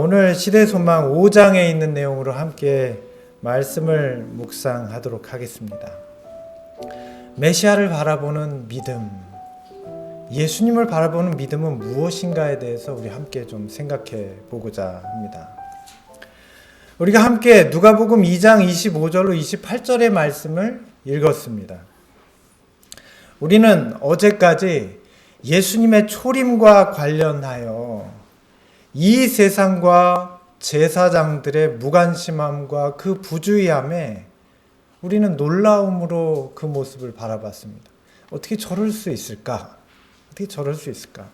오늘 시대소망 5장에 있는 내용으로 함께 말씀을 묵상하도록 하겠습니다. 메시아를 바라보는 믿음, 예수님을 바라보는 믿음은 무엇인가에 대해서 우리 함께 좀 생각해 보고자 합니다. 우리가 함께 누가복음 2장 25절로 28절의 말씀을 읽었습니다. 우리는 어제까지 예수님의 초림과 관련하여 이 세상과 제사장들의 무관심함과 그 부주의함에 우리는 놀라움으로 그 모습을 바라봤습니다. 어떻게 저럴 수 있을까? 어떻게 저럴 수 있을까?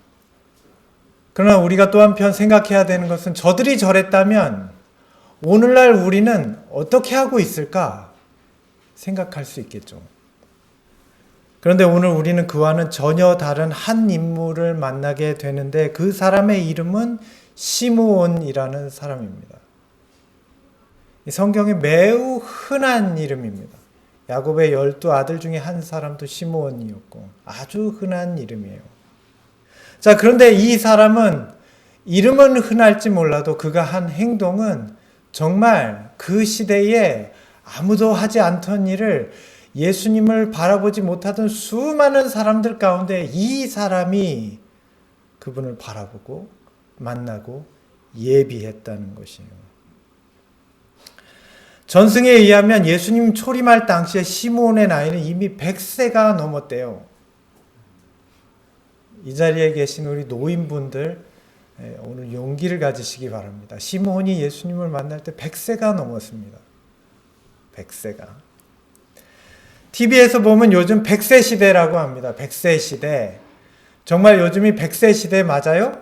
그러나 우리가 또 한편 생각해야 되는 것은 저들이 저랬다면 오늘날 우리는 어떻게 하고 있을까? 생각할 수 있겠죠. 그런데 오늘 우리는 그와는 전혀 다른 한 인물을 만나게 되는데 그 사람의 이름은 시므온이라는 사람입니다. 이 성경에 매우 흔한 이름입니다. 야곱의 12아들 중에 한 사람도 시므온이었고 아주 흔한 이름이에요. 자, 그런데 이 사람은 이름은 흔할지 몰라도 그가 한 행동은 정말 그 시대에 아무도 하지 않던 일을 예수님을 바라보지 못하던 수많은 사람들 가운데 이 사람이 그분을 바라보고 만나고 예비했다는 것이에요. 전승에 의하면 예수님 초림할 당시에 시므온의 나이는 이미 100세가 넘었대요. 이 자리에 계신 우리 노인분들 오늘 용기를 가지시기 바랍니다. 시므온이 예수님을 만날 때 100세가 넘었습니다. 100세가. TV에서 보면 요즘 100세 시대라고 합니다. 100세 시대. 정말 요즘이 100세 시대 맞아요?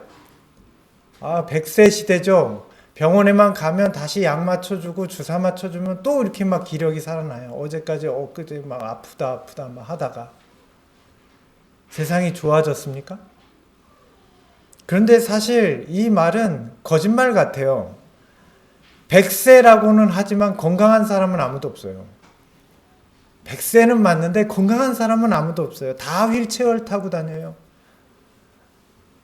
100세 시대죠. 병원에만 가면 다시 약 맞춰주고 주사 맞춰주면 또 이렇게 막 기력이 살아나요. 어제까지 엊그제 막 아프다 막 하다가. 세상이 좋아졌습니까? 그런데 사실 이 말은 거짓말 같아요. 100세라고는 하지만 건강한 사람은 아무도 없어요. 100세는 맞는데 건강한 사람은 아무도 없어요. 다 휠체어를 타고 다녀요.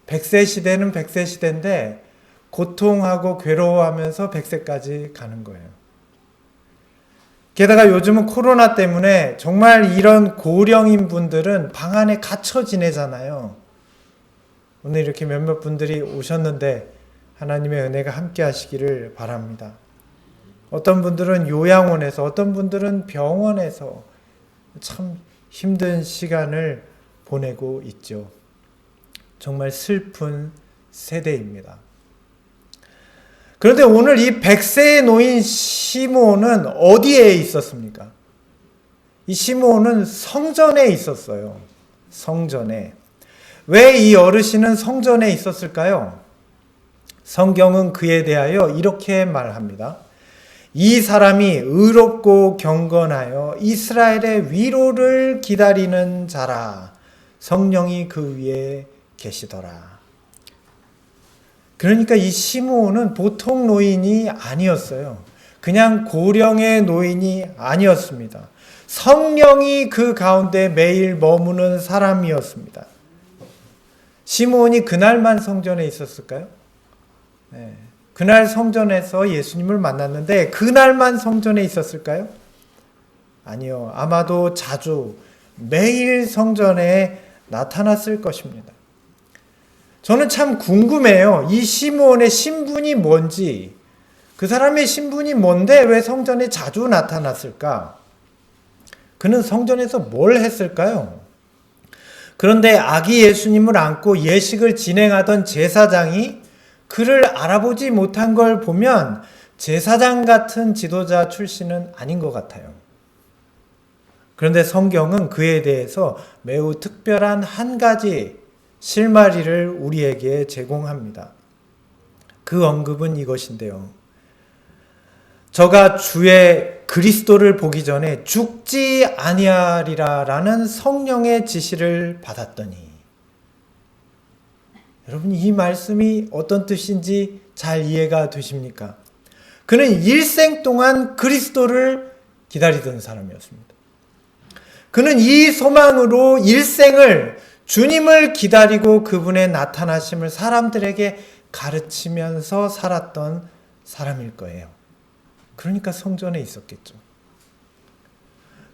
100세 시대는 100세 시대인데 고통하고 괴로워하면서 100세까지 가는 거예요. 게다가 요즘은 코로나 때문에 정말 이런 고령인 분들은 방 안에 갇혀 지내잖아요. 오늘 이렇게 몇몇 분들이 오셨는데 하나님의 은혜가 함께 하시기를 바랍니다. 어떤 분들은 요양원에서, 어떤 분들은 병원에서 참 힘든 시간을 보내고 있죠. 정말 슬픈 세대입니다. 그런데 오늘 이 100세의 노인 시므온은 어디에 있었습니까? 이 시므온은 성전에 있었어요. 성전에. 왜 이 어르신은 성전에 있었을까요? 성경은 그에 대하여 이렇게 말합니다. 이 사람이 의롭고 경건하여 이스라엘의 위로를 기다리는 자라. 성령이 그 위에 계시더라. 그러니까 이 시므온은 보통 노인이 아니었어요. 그냥 고령의 노인이 아니었습니다. 성령이 그 가운데 매일 머무는 사람이었습니다. 시므온이 그날만 성전에 있었을까요? 네. 그날 성전에서 예수님을 만났는데 그날만 성전에 있었을까요? 아니요. 아마도 자주 매일 성전에 나타났을 것입니다. 저는 참 궁금해요. 이 시므온의 신분이 뭔지, 그 사람의 신분이 뭔데 왜 성전에 자주 나타났을까? 그는 성전에서 뭘 했을까요? 그런데 아기 예수님을 안고 예식을 진행하던 제사장이 그를 알아보지 못한 걸 보면 제사장 같은 지도자 출신은 아닌 것 같아요. 그런데 성경은 그에 대해서 매우 특별한 한 가지 실마리를 우리에게 제공합니다. 그 언급은 이것인데요. 저가 주의 그리스도를 보기 전에 죽지 아니하리라라는 성령의 지시를 받았더니. 여러분, 이 말씀이 어떤 뜻인지 잘 이해가 되십니까? 그는 일생 동안 그리스도를 기다리던 사람이었습니다. 그는 이 소망으로 일생을 주님을 기다리고 그분의 나타나심을 사람들에게 가르치면서 살았던 사람일 거예요. 그러니까 성전에 있었겠죠.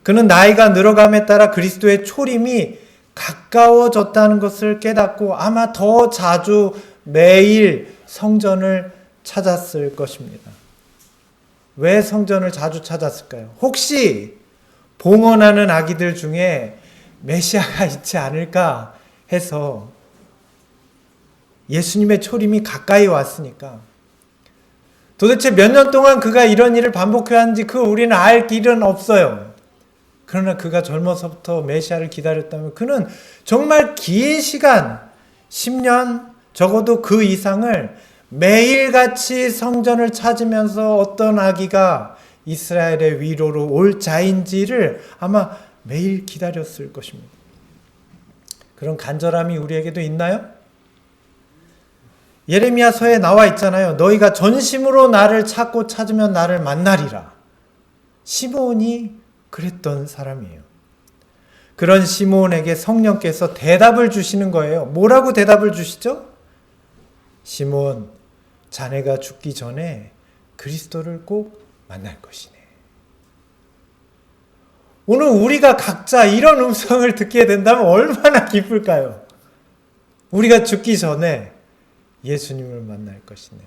그는 나이가 늘어감에 따라 그리스도의 초림이 가까워졌다는 것을 깨닫고 아마 더 자주 매일 성전을 찾았을 것입니다. 왜 성전을 자주 찾았을까요? 혹시 봉헌하는 아기들 중에 메시아가 있지 않을까 해서 예수님의 초림이 가까이 왔으니까. 도대체 몇 년 동안 그가 이런 일을 반복해왔는지 우리는 알 길은 없어요. 그러나 그가 젊어서부터 메시아를 기다렸다면 그는 정말 긴 시간, 10년, 적어도 그 이상을 매일같이 성전을 찾으면서 어떤 아기가 이스라엘의 위로로 올 자인지를 아마 매일 기다렸을 것입니다. 그런 간절함이 우리에게도 있나요? 예레미야서에 나와 있잖아요. 너희가 전심으로 나를 찾고 찾으면 나를 만나리라. 시므온이 그랬던 사람이에요. 그런 시므온에게 성령께서 대답을 주시는 거예요. 뭐라고 대답을 주시죠? 시므온, 자네가 죽기 전에 그리스도를 꼭 만날 것이네. 오늘 우리가 각자 이런 음성을 듣게 된다면 얼마나 기쁠까요? 우리가 죽기 전에 예수님을 만날 것이네.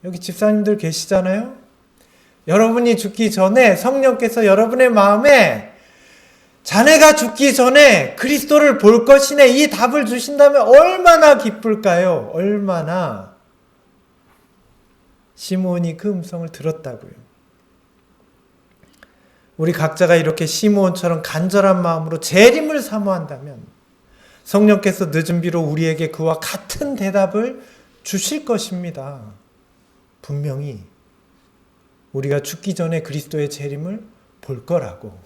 여기 집사님들 계시잖아요? 여러분이 죽기 전에 성령께서 여러분의 마음에 자네가 죽기 전에 그리스도를 볼 것이네 이 답을 주신다면 얼마나 기쁠까요? 얼마나. 시므온이 그 음성을 들었다고요. 우리 각자가 이렇게 시므온처럼 간절한 마음으로 재림을 사모한다면 성령께서 늦은 비로 우리에게 그와 같은 대답을 주실 것입니다. 분명히 우리가 죽기 전에 그리스도의 재림을 볼 거라고.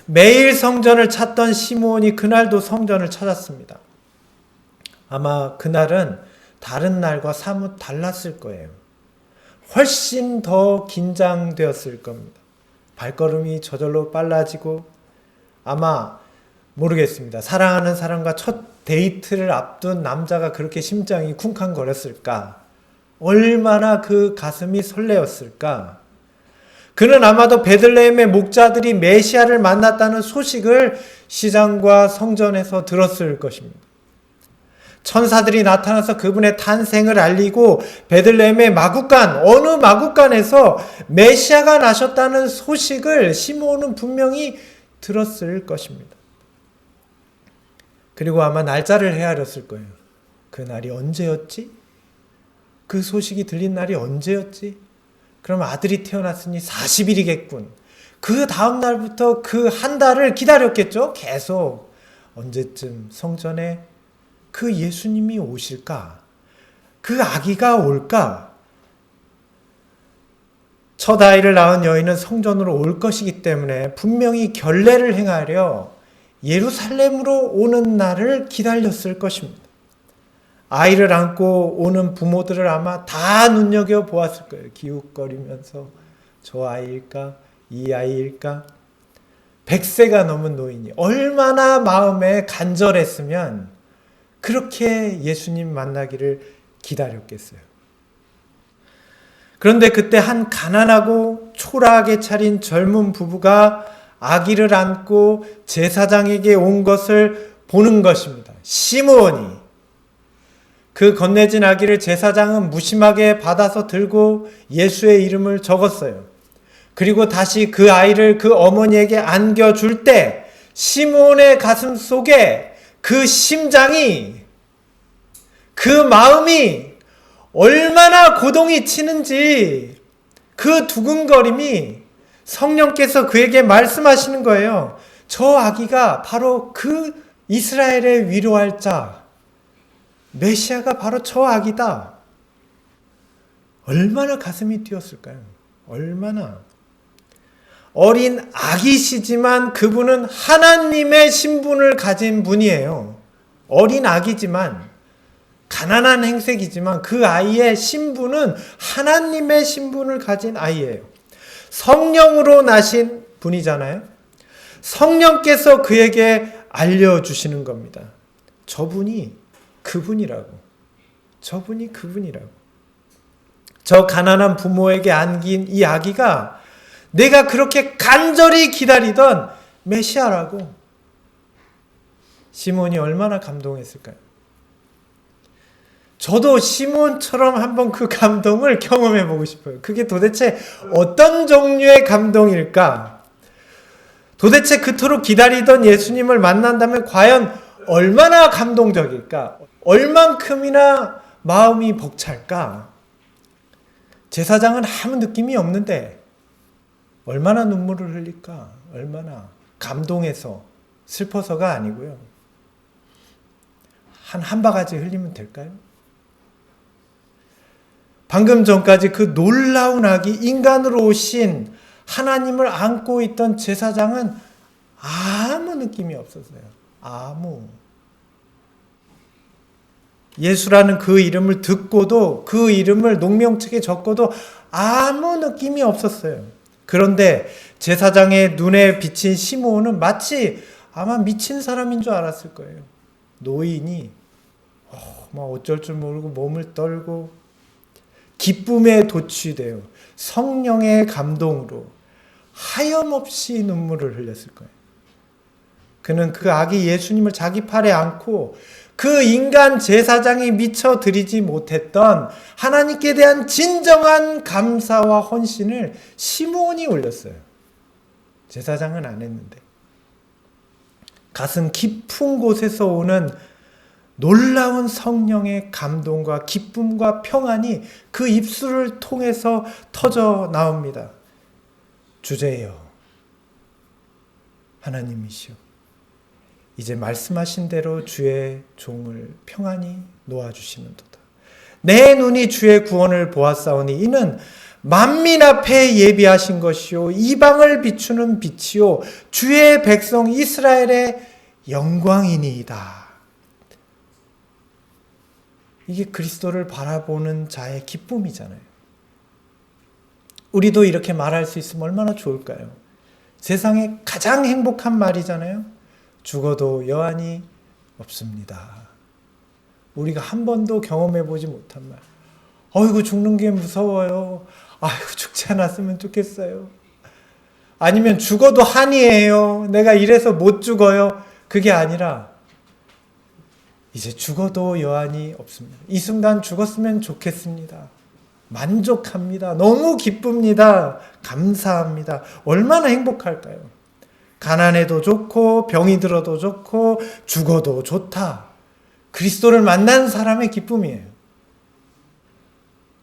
매일 성전을 찾던 시므온이 그날도 성전을 찾았습니다. 아마 그날은 다른 날과 사뭇 달랐을 거예요. 훨씬 더 긴장되었을 겁니다. 발걸음이 저절로 빨라지고 아마 모르겠습니다. 사랑하는 사람과 첫 데이트를 앞둔 남자가 그렇게 심장이 쿵쾅거렸을까? 얼마나 그 가슴이 설레었을까? 그는 아마도 베들레헴의 목자들이 메시아를 만났다는 소식을 시장과 성전에서 들었을 것입니다. 천사들이 나타나서 그분의 탄생을 알리고 베들레헴의 마구간, 어느 마구간에서 메시아가 나셨다는 소식을 시므온은 분명히 들었을 것입니다. 그리고 아마 날짜를 헤아렸을 거예요. 그 날이 언제였지? 그 소식이 들린 날이 언제였지? 그럼 아들이 태어났으니 40일이겠군. 그 다음 날부터 그 한 달을 기다렸겠죠? 계속. 언제쯤 성전에 그 예수님이 오실까? 그 아기가 올까? 첫 아이를 낳은 여인은 성전으로 올 것이기 때문에 분명히 결례를 행하려 예루살렘으로 오는 날을 기다렸을 것입니다. 아이를 안고 오는 부모들을 아마 다 눈여겨보았을 거예요. 기웃거리면서 저 아이일까? 이 아이일까? 100세가 넘은 노인이 얼마나 마음에 간절했으면 그렇게 예수님 만나기를 기다렸겠어요. 그런데 그때 한 가난하고 초라하게 차린 젊은 부부가 아기를 안고 제사장에게 온 것을 보는 것입니다. 시므온이. 그 건네진 아기를 제사장은 무심하게 받아서 들고 예수의 이름을 적었어요. 그리고 다시 그 아이를 그 어머니에게 안겨줄 때 시므온의 가슴 속에 그 심장이, 그 마음이 얼마나 고동이 치는지 그 두근거림이 성령께서 그에게 말씀하시는 거예요. 저 아기가 바로 그 이스라엘의 위로할 자, 메시아가 바로 저 아기다. 얼마나 가슴이 뛰었을까요? 얼마나. 어린 아기시지만 그분은 하나님의 신분을 가진 분이에요. 어린 아기지만, 가난한 행색이지만 그 아이의 신분은 하나님의 신분을 가진 아이예요. 성령으로 나신 분이잖아요. 성령께서 그에게 알려주시는 겁니다. 저분이 그 그분이라고. 저분이 그분이라고. 저 가난한 부모에게 안긴 이 아기가 내가 그렇게 간절히 기다리던 메시아라고. 시몬이 얼마나 감동했을까요? 저도 시몬처럼 한번 그 감동을 경험해 보고 싶어요. 그게 도대체 어떤 종류의 감동일까? 도대체 그토록 기다리던 예수님을 만난다면 과연 얼마나 감동적일까? 얼만큼이나 마음이 벅찰까? 제사장은 아무 느낌이 없는데 얼마나 눈물을 흘릴까? 얼마나 감동해서 슬퍼서가 아니고요. 한 바가지 흘리면 될까요? 방금 전까지 그 놀라운 아기, 인간으로 오신 하나님을 안고 있던 제사장은 아무 느낌이 없었어요. 예수라는 그 이름을 듣고도, 그 이름을 농명책에 적고도 아무 느낌이 없었어요. 그런데 제사장의 눈에 비친 시므온은 마치 아마 미친 사람인 줄 알았을 거예요. 노인이 막 어쩔 줄 모르고 몸을 떨고 기쁨에 도취되어 성령의 감동으로 하염없이 눈물을 흘렸을 거예요. 그는 그 아기 예수님을 자기 팔에 안고 그 인간 제사장이 미처 드리지 못했던 하나님께 대한 진정한 감사와 헌신을 시므온이 올렸어요. 제사장은 안 했는데. 가슴 깊은 곳에서 오는 놀라운 성령의 감동과 기쁨과 평안이 그 입술을 통해서 터져 나옵니다. 주제여, 하나님이시여, 이제 말씀하신 대로 주의 종을 평안히 놓아주시는도다. 내 눈이 주의 구원을 보았사오니 이는 만민 앞에 예비하신 것이요 이방을 비추는 빛이요 주의 백성 이스라엘의 영광이니이다. 이게 그리스도를 바라보는 자의 기쁨이잖아요. 우리도 이렇게 말할 수 있으면 얼마나 좋을까요? 세상에 가장 행복한 말이잖아요. 죽어도 여한이 없습니다. 우리가 한 번도 경험해보지 못한 말. 어이구 죽는 게 무서워요. 아이고 죽지 않았으면 좋겠어요. 아니면 죽어도 한이에요. 내가 이래서 못 죽어요. 그게 아니라 이제 죽어도 여한이 없습니다. 이 순간 죽었으면 좋겠습니다. 만족합니다. 너무 기쁩니다. 감사합니다. 얼마나 행복할까요? 가난해도 좋고 병이 들어도 좋고 죽어도 좋다. 그리스도를 만난 사람의 기쁨이에요.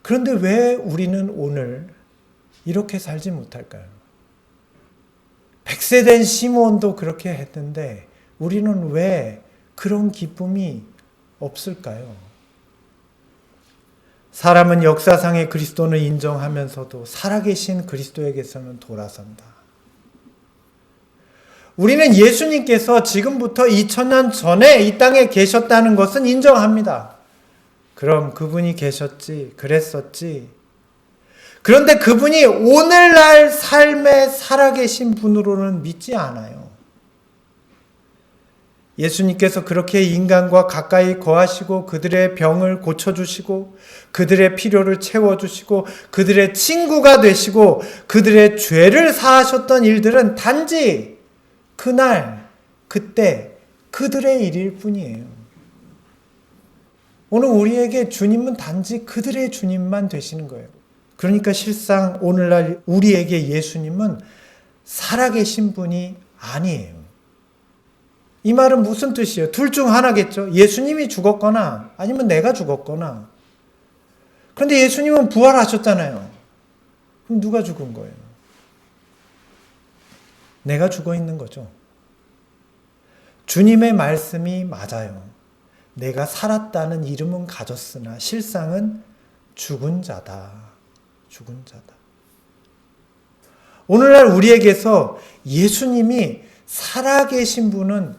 그런데 왜 우리는 오늘 이렇게 살지 못할까요? 100세 된 시므온도 그렇게 했는데 우리는 왜 그런 기쁨이 없을까요? 사람은 역사상의 그리스도는 인정하면서도 살아계신 그리스도에게서는 돌아선다. 우리는 예수님께서 지금부터 2000년 전에 이 땅에 계셨다는 것은 인정합니다. 그럼 그분이 계셨지, 그랬었지. 그런데 그분이 오늘날 삶에 살아계신 분으로는 믿지 않아요. 예수님께서 그렇게 인간과 가까이 거하시고 그들의 병을 고쳐주시고 그들의 필요를 채워주시고 그들의 친구가 되시고 그들의 죄를 사하셨던 일들은 단지 그날, 그때 그들의 일일 뿐이에요. 오늘 우리에게 주님은 단지 그들의 주님만 되시는 거예요. 그러니까 실상 오늘날 우리에게 예수님은 살아계신 분이 아니에요. 이 말은 무슨 뜻이에요? 둘 중 하나겠죠. 예수님이 죽었거나 아니면 내가 죽었거나. 그런데 예수님은 부활하셨잖아요. 그럼 누가 죽은 거예요? 내가 죽어 있는 거죠. 주님의 말씀이 맞아요. 내가 살았다는 이름은 가졌으나 실상은 죽은 자다. 죽은 자다. 오늘날 우리에게서 예수님이 살아계신 분은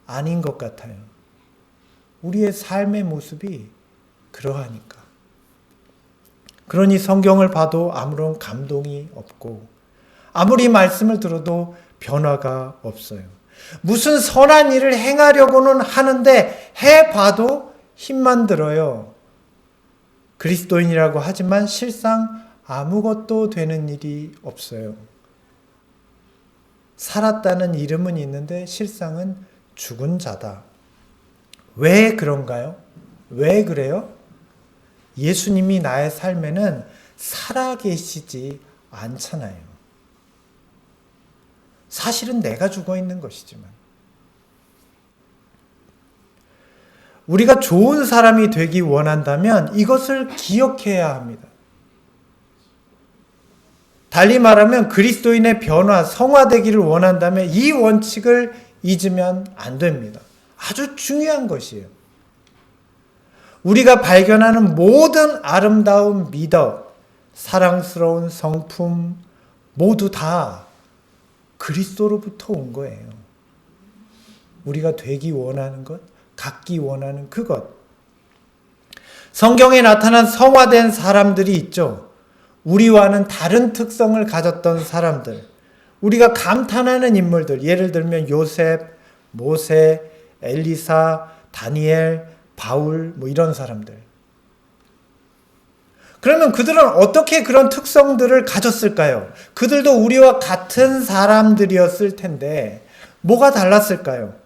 아닌 것 같아요. 우리의 삶의 모습이 그러하니까. 그러니 성경을 봐도 아무런 감동이 없고 아무리 말씀을 들어도 변화가 없어요. 무슨 선한 일을 행하려고는 하는데 해봐도 힘만 들어요. 그리스도인이라고 하지만 실상 아무것도 되는 일이 없어요. 살았다는 이름은 있는데 실상은 죽은 자다. 왜 그런가요? 왜 그래요? 예수님이 나의 삶에는 살아계시지 않잖아요. 사실은 내가 죽어 있는 것이지만. 우리가 좋은 사람이 되기 원한다면 이것을 기억해야 합니다. 달리 말하면 그리스도인의 변화, 성화되기를 원한다면 이 원칙을 잊으면 안 됩니다. 아주 중요한 것이에요. 우리가 발견하는 모든 아름다운 미덕, 사랑스러운 성품 모두 다 그리스도로부터 온 거예요. 우리가 되기 원하는 것, 갖기 원하는 그것. 성경에 나타난 성화된 사람들이 있죠. 우리와는 다른 특성을 가졌던 사람들. 우리가 감탄하는 인물들. 예를 들면 요셉, 모세, 엘리사, 다니엘, 바울 이런 사람들. 그러면 그들은 어떻게 그런 특성들을 가졌을까요? 그들도 우리와 같은 사람들이었을 텐데 뭐가 달랐을까요?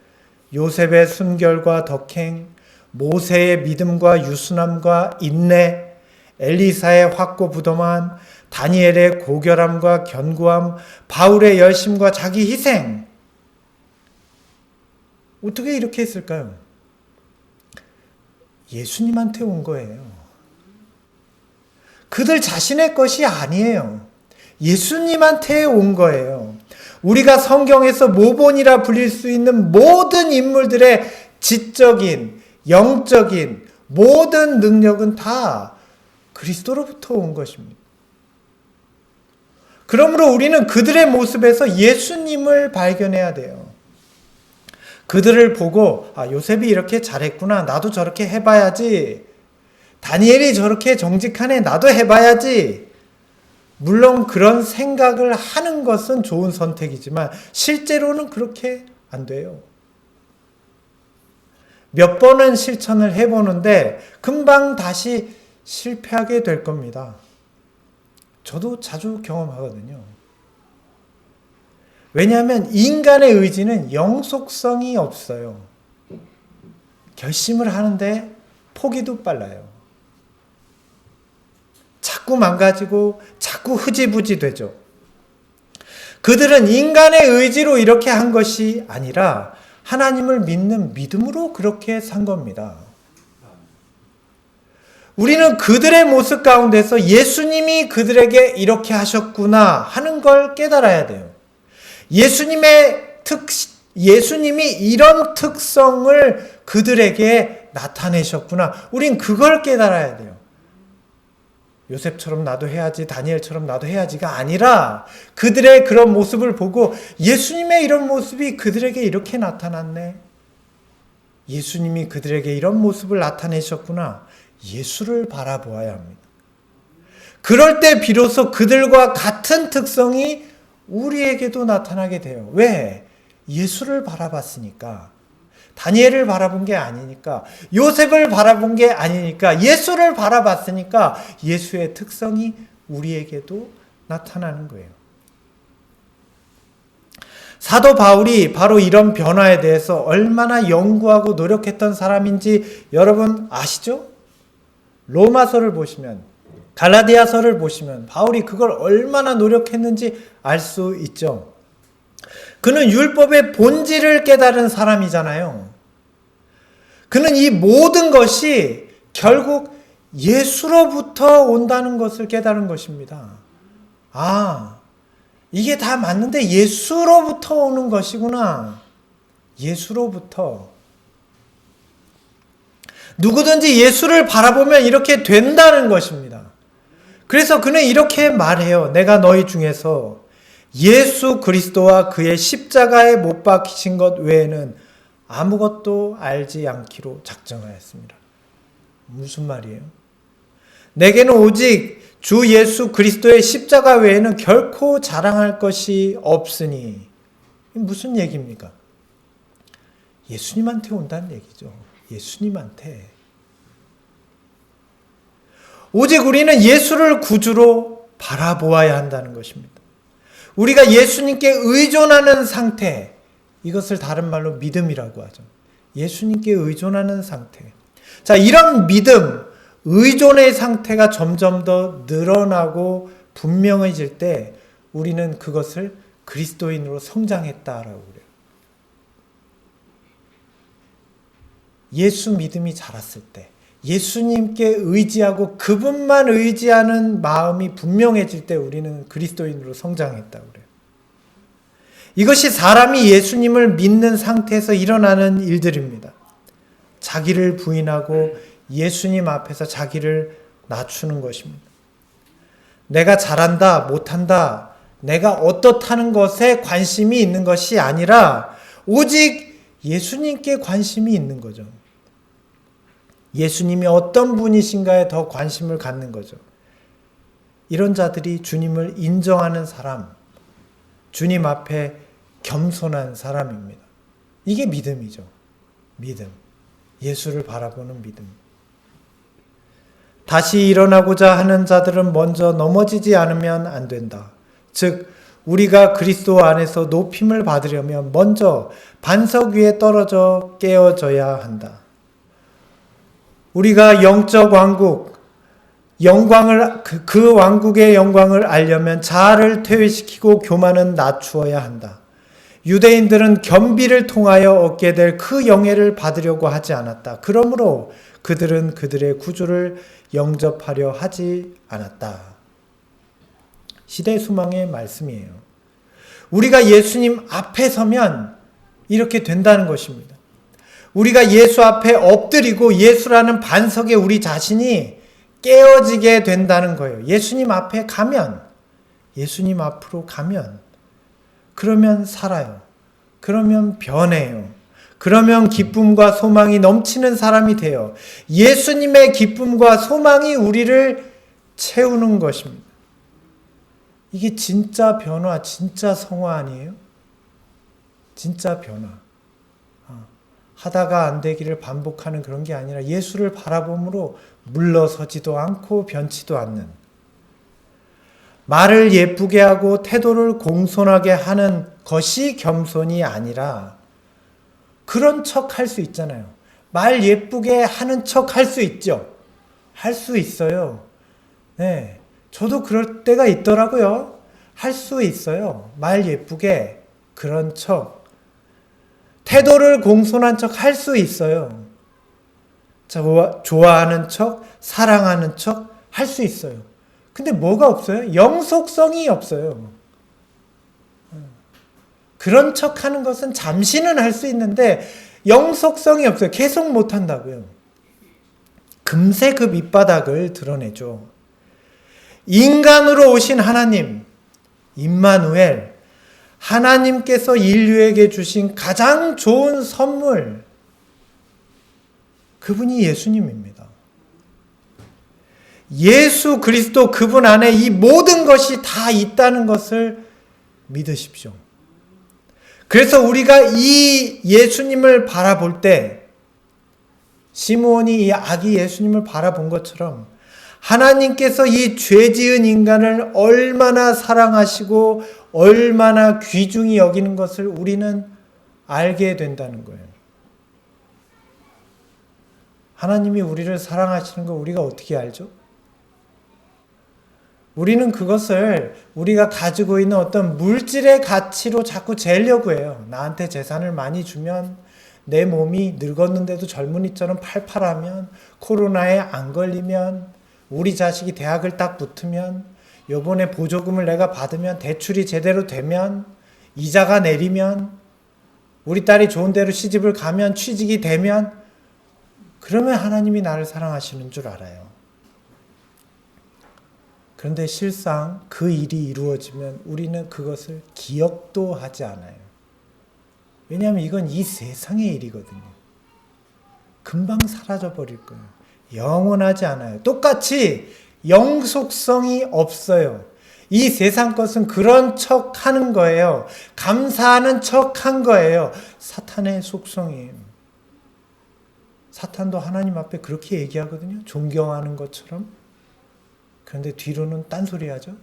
요셉의 순결과 덕행, 모세의 믿음과 유순함과 인내, 엘리사의 확고부동함, 다니엘의 고결함과 견고함, 바울의 열심과 자기 희생. 어떻게 이렇게 했을까요? 예수님한테 온 거예요. 그들 자신의 것이 아니에요. 예수님한테 온 거예요. 우리가 성경에서 모본이라 불릴 수 있는 모든 인물들의 지적인, 영적인 모든 능력은 다 그리스도로부터 온 것입니다. 그러므로 우리는 그들의 모습에서 예수님을 발견해야 돼요. 그들을 보고 요셉이 이렇게 잘했구나. 나도 저렇게 해봐야지. 다니엘이 저렇게 정직하네. 나도 해봐야지. 물론 그런 생각을 하는 것은 좋은 선택이지만 실제로는 그렇게 안 돼요. 몇 번은 실천을 해보는데 금방 다시 실패하게 될 겁니다. 저도 자주 경험하거든요. 왜냐하면 인간의 의지는 영속성이 없어요. 결심을 하는데 포기도 빨라요. 자꾸 망가지고 자꾸 흐지부지 되죠. 그들은 인간의 의지로 이렇게 한 것이 아니라 하나님을 믿는 믿음으로 그렇게 산 겁니다. 우리는 그들의 모습 가운데서 예수님이 그들에게 이렇게 하셨구나 하는 걸 깨달아야 돼요. 예수님이 이런 특성을 그들에게 나타내셨구나. 우린 그걸 깨달아야 돼요. 요셉처럼 나도 해야지, 다니엘처럼 나도 해야지가 아니라 그들의 그런 모습을 보고 예수님의 이런 모습이 그들에게 이렇게 나타났네. 예수님이 그들에게 이런 모습을 나타내셨구나. 예수를 바라보아야 합니다. 그럴 때 비로소 그들과 같은 특성이 우리에게도 나타나게 돼요. 왜? 예수를 바라봤으니까. 다니엘을 바라본 게 아니니까. 요셉을 바라본 게 아니니까. 예수를 바라봤으니까 예수의 특성이 우리에게도 나타나는 거예요. 사도 바울이 바로 이런 변화에 대해서 얼마나 연구하고 노력했던 사람인지 여러분 아시죠? 로마서를 보시면, 갈라디아서를 보시면 바울이 그걸 얼마나 노력했는지 알 수 있죠. 그는 율법의 본질을 깨달은 사람이잖아요. 그는 이 모든 것이 결국 예수로부터 온다는 것을 깨달은 것입니다. 이게 다 맞는데 예수로부터 오는 것이구나. 예수로부터. 누구든지 예수를 바라보면 이렇게 된다는 것입니다. 그래서 그는 이렇게 말해요. 내가 너희 중에서 예수 그리스도와 그의 십자가에 못 박히신 것 외에는 아무것도 알지 않기로 작정하였습니다. 무슨 말이에요? 내게는 오직 주 예수 그리스도의 십자가 외에는 결코 자랑할 것이 없으니. 무슨 얘기입니까? 예수님한테 온다는 얘기죠. 예수님한테. 오직 우리는 예수를 구주로 바라보아야 한다는 것입니다. 우리가 예수님께 의존하는 상태, 이것을 다른 말로 믿음이라고 하죠. 예수님께 의존하는 상태. 자, 이런 믿음, 의존의 상태가 점점 더 늘어나고 분명해질 때 우리는 그것을 그리스도인으로 성장했다라고 그래요. 예수 믿음이 자랐을 때, 예수님께 의지하고 그분만 의지하는 마음이 분명해질 때 우리는 그리스도인으로 성장했다고 그래요. 이것이 사람이 예수님을 믿는 상태에서 일어나는 일들입니다. 자기를 부인하고 예수님 앞에서 자기를 낮추는 것입니다. 내가 잘한다, 못한다, 내가 어떻다는 것에 관심이 있는 것이 아니라 오직 예수님께 관심이 있는 거죠. 예수님이 어떤 분이신가에 더 관심을 갖는 거죠. 이런 자들이 주님을 인정하는 사람, 주님 앞에 겸손한 사람입니다. 이게 믿음이죠. 믿음. 예수를 바라보는 믿음. 다시 일어나고자 하는 자들은 먼저 넘어지지 않으면 안 된다. 즉, 우리가 그리스도 안에서 높임을 받으려면 먼저 반석 위에 떨어져 깨어져야 한다. 우리가 영적 왕국, 그 왕국의 영광을 알려면 자아를 퇴위시키고 교만은 낮추어야 한다. 유대인들은 겸비를 통하여 얻게 될 그 영예를 받으려고 하지 않았다. 그러므로 그들은 그들의 구주를 영접하려 하지 않았다. 시대 수망의 말씀이에요. 우리가 예수님 앞에 서면 이렇게 된다는 것입니다. 우리가 예수 앞에 엎드리고 예수라는 반석에 우리 자신이 깨어지게 된다는 거예요. 예수님 앞에 가면, 예수님 앞으로 가면, 그러면 살아요. 그러면 변해요. 그러면 기쁨과 소망이 넘치는 사람이 돼요. 예수님의 기쁨과 소망이 우리를 채우는 것입니다. 이게 진짜 변화, 진짜 성화 아니에요? 진짜 변화. 하다가 안 되기를 반복하는 그런 게 아니라 예수를 바라봄으로 물러서지도 않고 변치도 않는, 말을 예쁘게 하고 태도를 공손하게 하는 것이 겸손이 아니라 그런 척 할 수 있잖아요. 말 예쁘게 하는 척 할 수 있죠. 할 수 있어요. 네, 저도 그럴 때가 있더라고요. 할 수 있어요. 말 예쁘게 그런 척. 태도를 공손한 척 할 수 있어요. 좋아하는 척, 사랑하는 척 할 수 있어요. 근데 뭐가 없어요? 영속성이 없어요. 그런 척 하는 것은 잠시는 할 수 있는데 영속성이 없어요. 계속 못 한다고요. 금세 그 밑바닥을 드러내죠. 인간으로 오신 하나님, 임마누엘, 하나님께서 인류에게 주신 가장 좋은 선물, 그분이 예수님입니다. 예수 그리스도 그분 안에 이 모든 것이 다 있다는 것을 믿으십시오. 그래서 우리가 이 예수님을 바라볼 때 시므온이 이 아기 예수님을 바라본 것처럼 하나님께서 이 죄지은 인간을 얼마나 사랑하시고 얼마나 귀중히 여기는 것을 우리는 알게 된다는 거예요. 하나님이 우리를 사랑하시는 거 우리가 어떻게 알죠? 우리는 그것을 우리가 가지고 있는 어떤 물질의 가치로 자꾸 재려고 해요. 나한테 재산을 많이 주면, 내 몸이 늙었는데도 젊은이처럼 팔팔하면, 코로나에 안 걸리면, 우리 자식이 대학을 딱 붙으면, 요번에 보조금을 내가 받으면, 대출이 제대로 되면, 이자가 내리면, 우리 딸이 좋은 데로 시집을 가면, 취직이 되면, 그러면 하나님이 나를 사랑하시는 줄 알아요. 그런데 실상 그 일이 이루어지면 우리는 그것을 기억도 하지 않아요. 왜냐하면 이건 이 세상의 일이거든요. 금방 사라져버릴 거예요. 영원하지 않아요. 똑같이 영속성이 없어요. 이 세상 것은 그런 척 하는 거예요. 감사하는 척 한 거예요. 사탄의 속성이에요. 사탄도 하나님 앞에 그렇게 얘기하거든요. 존경하는 것처럼. 그런데 뒤로는 딴소리 하죠.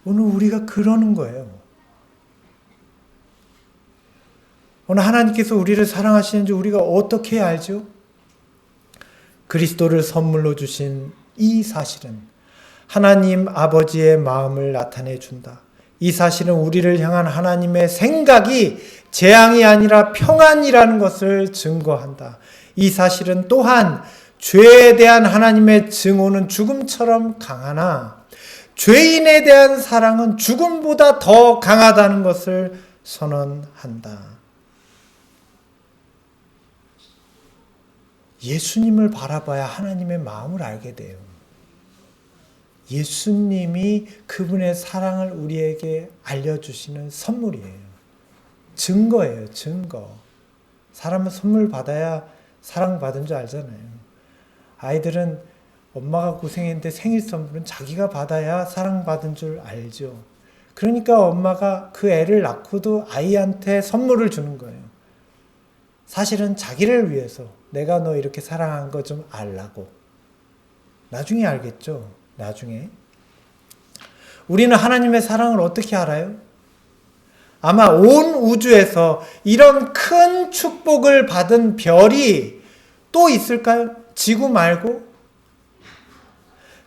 오늘 우리가 그러는 거예요. 오늘 하나님께서 우리를 사랑하시는지 우리가 어떻게 알죠? 그리스도를 선물로 주신 이 사실은 하나님 아버지의 마음을 나타내 준다. 이 사실은 우리를 향한 하나님의 생각이 재앙이 아니라 평안이라는 것을 증거한다. 이 사실은 또한 죄에 대한 하나님의 증오는 죽음처럼 강하나 죄인에 대한 사랑은 죽음보다 더 강하다는 것을 선언한다. 예수님을 바라봐야 하나님의 마음을 알게 돼요. 예수님이 그분의 사랑을 우리에게 알려주시는 선물이에요. 증거예요, 증거. 사람은 선물 받아야 사랑받은 줄 알잖아요. 아이들은 엄마가 고생했는데 생일 선물은 자기가 받아야 사랑받은 줄 알죠. 그러니까 엄마가 그 애를 낳고도 아이한테 선물을 주는 거예요. 사실은 자기를 위해서 내가 너 이렇게 사랑한 거 좀 알라고. 나중에 알겠죠. 나중에. 우리는 하나님의 사랑을 어떻게 알아요? 아마 온 우주에서 이런 큰 축복을 받은 별이 또 있을까요? 지구 말고?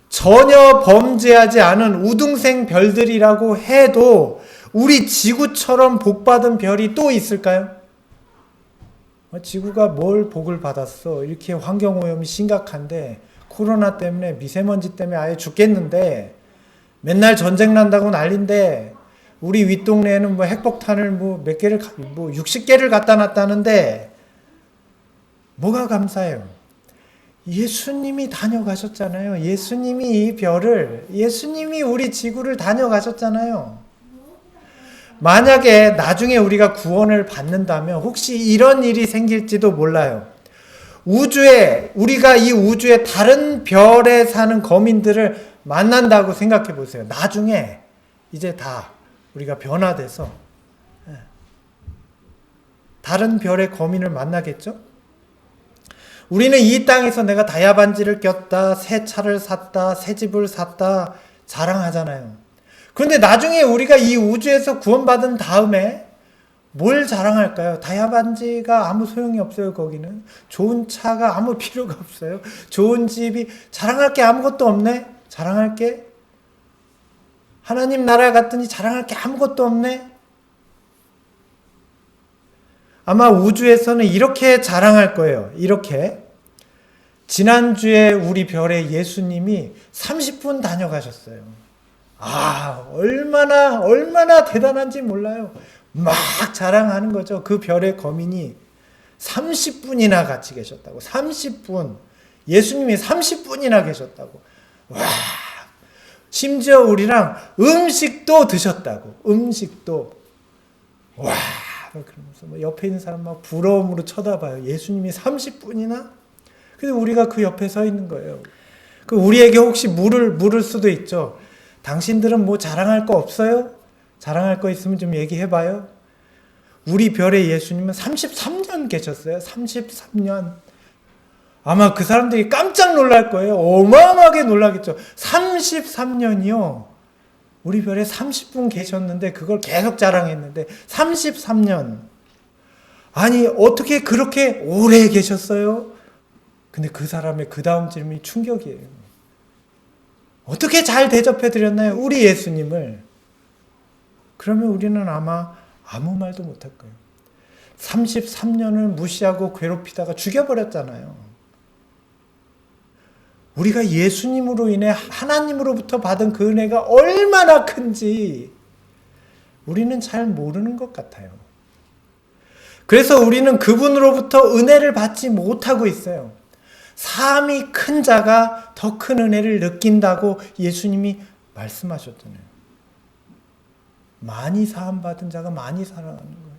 전혀 범죄하지 않은 우등생 별들이라고 해도 우리 지구처럼 복받은 별이 또 있을까요? 지구가 뭘 복을 받았어? 이렇게 환경오염이 심각한데 코로나 때문에 미세먼지 때문에 아예 죽겠는데 맨날 전쟁 난다고 난린데 우리 윗동네에는 뭐 핵폭탄을 몇 개를 60개를 갖다 놨다는데 뭐가 감사해요? 예수님이 다녀가셨잖아요. 예수님이 이 별을, 예수님이 우리 지구를 다녀가셨잖아요. 만약에 나중에 우리가 구원을 받는다면 혹시 이런 일이 생길지도 몰라요. 우리가 이 우주의 다른 별에 사는 거민들을 만난다고 생각해 보세요. 나중에 이제 다 우리가 변화돼서 다른 별의 거민을 만나겠죠? 우리는 이 땅에서 내가 다이아반지를 꼈다, 새 차를 샀다, 새 집을 샀다 자랑하잖아요. 그런데 나중에 우리가 이 우주에서 구원받은 다음에 뭘 자랑할까요? 다이아반지가 아무 소용이 없어요, 거기는. 좋은 차가 아무 필요가 없어요. 좋은 집이, 자랑할 게 아무것도 없네? 자랑할 게? 하나님 나라 갔더니 자랑할 게 아무것도 없네? 아마 우주에서는 이렇게 자랑할 거예요. 이렇게. 지난주에 우리 별에 예수님이 30분 다녀가셨어요. 얼마나 대단한지 몰라요. 막 자랑하는 거죠. 그 별의 거민이 30분이나 같이 계셨다고. 30분. 예수님이 30분이나 계셨다고. 와. 심지어 우리랑 음식도 드셨다고. 음식도. 와. 그러면서 옆에 있는 사람 막 부러움으로 쳐다봐요. 예수님이 30분이나? 근데 우리가 그 옆에 서 있는 거예요. 우리에게 혹시 물을 수도 있죠. 당신들은 뭐 자랑할 거 없어요? 자랑할 거 있으면 좀 얘기해봐요. 우리 별의 예수님은 33년 계셨어요. 33년. 아마 그 사람들이 깜짝 놀랄 거예요. 어마어마하게 놀라겠죠. 33년이요. 우리 별에 30분 계셨는데 그걸 계속 자랑했는데 33년. 아니 어떻게 그렇게 오래 계셨어요? 근데 그 사람의 그 다음 질문이 충격이에요. 어떻게 잘 대접해드렸나요? 우리 예수님을. 그러면 우리는 아마 아무 말도 못할 거예요. 33년을 무시하고 괴롭히다가 죽여버렸잖아요. 우리가 예수님으로 인해 하나님으로부터 받은 그 은혜가 얼마나 큰지 우리는 잘 모르는 것 같아요. 그래서 우리는 그분으로부터 은혜를 받지 못하고 있어요. 사함이 큰 자가 더 큰 은혜를 느낀다고 예수님이 말씀하셨잖아요. 많이 사함받은 자가 많이 사랑하는 거예요.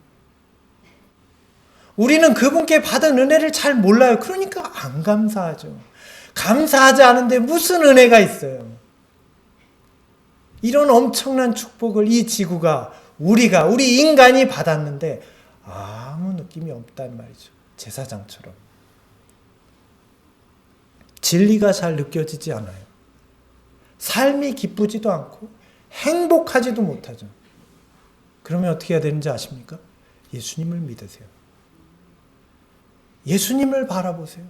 우리는 그분께 받은 은혜를 잘 몰라요. 그러니까 안 감사하죠. 감사하지 않은데 무슨 은혜가 있어요. 이런 엄청난 축복을 이 지구가 우리 인간이 받았는데 아무 느낌이 없단 말이죠. 제사장처럼. 진리가 잘 느껴지지 않아요. 삶이 기쁘지도 않고 행복하지도 못하죠. 그러면 어떻게 해야 되는지 아십니까? 예수님을 믿으세요. 예수님을 바라보세요.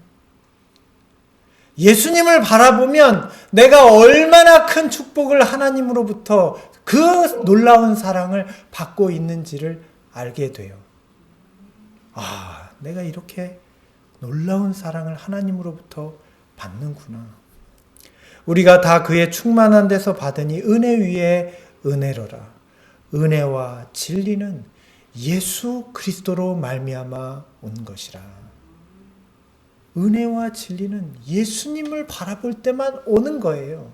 예수님을 바라보면 내가 얼마나 큰 축복을 하나님으로부터 그 놀라운 사랑을 받고 있는지를 알게 돼요. 아, 내가 이렇게 놀라운 사랑을 하나님으로부터 받는구나. 우리가 다 그의 충만한 데서 받으니 은혜 위에 은혜로라. 은혜와 진리는 예수 그리스도로 말미암아 온 것이라. 은혜와 진리는 예수님을 바라볼 때만 오는 거예요.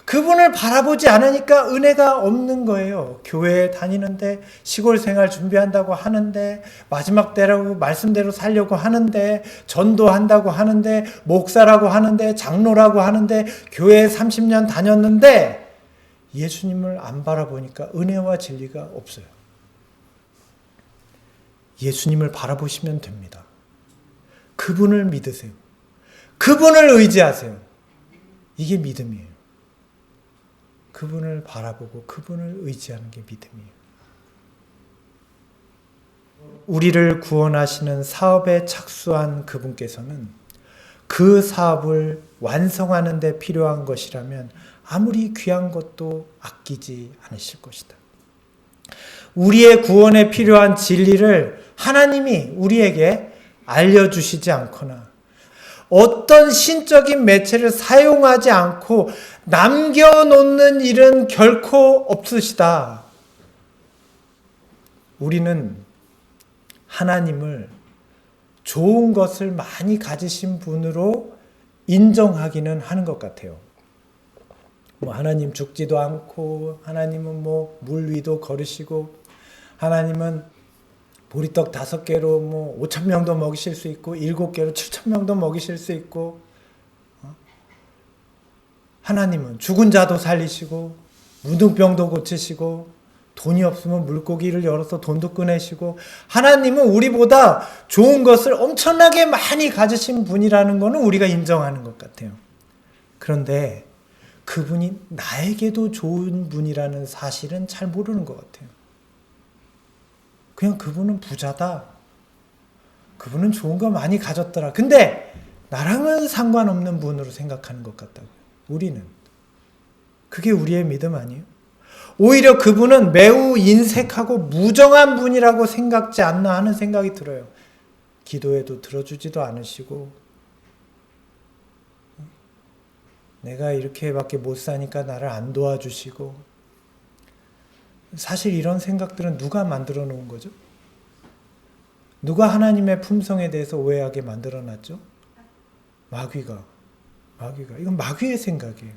그분을 바라보지 않으니까 은혜가 없는 거예요. 교회에 다니는데, 시골 생활 준비한다고 하는데, 마지막 때라고 말씀대로 살려고 하는데, 전도한다고 하는데, 목사라고 하는데, 장로라고 하는데, 교회에 30년 다녔는데 예수님을 안 바라보니까 은혜와 진리가 없어요. 예수님을 바라보시면 됩니다. 그분을 믿으세요. 그분을 의지하세요. 이게 믿음이에요. 그분을 바라보고 그분을 의지하는 게 믿음이에요. 우리를 구원하시는 사업에 착수한 그분께서는 그 사업을 완성하는 데 필요한 것이라면 아무리 귀한 것도 아끼지 않으실 것이다. 우리의 구원에 필요한 진리를 하나님이 우리에게 알려주시지 않거나 어떤 신적인 매체를 사용하지 않고 남겨놓는 일은 결코 없으시다. 우리는 하나님을 좋은 것을 많이 가지신 분으로 인정하기는 하는 것 같아요. 하나님 죽지도 않고, 하나님은 물 위도 걸으시고, 하나님은 보리떡 5개로 5,000명도 먹이실 수 있고 7개로 7,000명도 먹이실 수 있고, 하나님은 죽은 자도 살리시고 무등병도 고치시고 돈이 없으면 물고기를 열어서 돈도 꺼내시고, 하나님은 우리보다 좋은 것을 엄청나게 많이 가지신 분이라는 것은 우리가 인정하는 것 같아요. 그런데 그분이 나에게도 좋은 분이라는 사실은 잘 모르는 것 같아요. 그냥 그분은 부자다. 그분은 좋은 거 많이 가졌더라. 근데 나랑은 상관없는 분으로 생각하는 것 같다고요. 우리는. 그게 우리의 믿음 아니에요? 오히려 그분은 매우 인색하고 무정한 분이라고 생각지 않나 하는 생각이 들어요. 기도해도 들어주지도 않으시고, 내가 이렇게밖에 못 사니까 나를 안 도와주시고. 사실 이런 생각들은 누가 만들어 놓은 거죠? 누가 하나님의 품성에 대해서 오해하게 만들어 놨죠? 마귀가. 이건 마귀의 생각이에요.